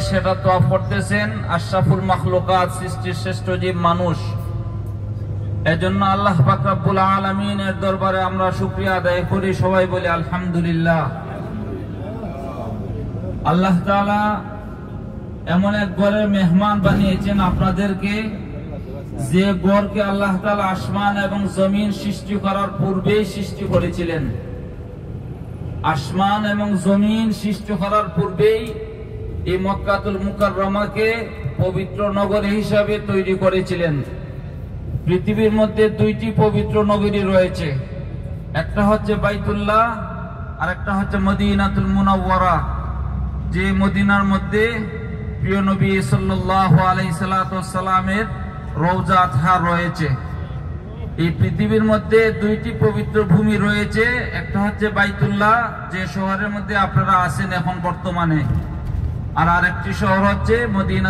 সেটা তওয়াফ করতেছেন আশরাফুল মাখলুকাত, সৃষ্টির শ্রেষ্ঠ জীব মানুষ। এজন্য আল্লাহ পাক রব্বুল আলামিনের দরবারে আমরা শুকরিয়া আদায় করি, সবাই বলি আলহামদুলিল্লাহ। আল্লাহ তাআলা এমন এক ঘরের মেহমান বানিয়েছেন আপনাদেরকে, যে ঘরকে আল্লাহ তাআলা আসমান এবং জমিন সৃষ্টি করার পূর্বেই সৃষ্টি করেছিলেন। আসমান এবং জমিন সৃষ্টি করার পূর্বেই এই মক্কাতুল মুকাররমাকে পবিত্র নগরী হিসাবে তৈরি করেছিলেন। পৃথিবীর মধ্যে দুইটি পবিত্র নগরী রয়েছে, একটা হচ্ছে বাইতুল্লাহ আর একটা হচ্ছে মদিনাতুল মুনাওয়ারা, যে মদিনার মধ্যে প্রিয় নবী সাল্লাল্লাহু আলাইহি সাল্লামের রওজা আতহার রয়েছে। এই পৃথিবীর মধ্যে দুইটি পবিত্র ভূমি রয়েছে, একটা হচ্ছে বাইতুল্লাহ, যে শহরের মধ্যে আপনারা আছেন এখন বর্তমানে, আর আরেকটি শহর হচ্ছে মদিনা।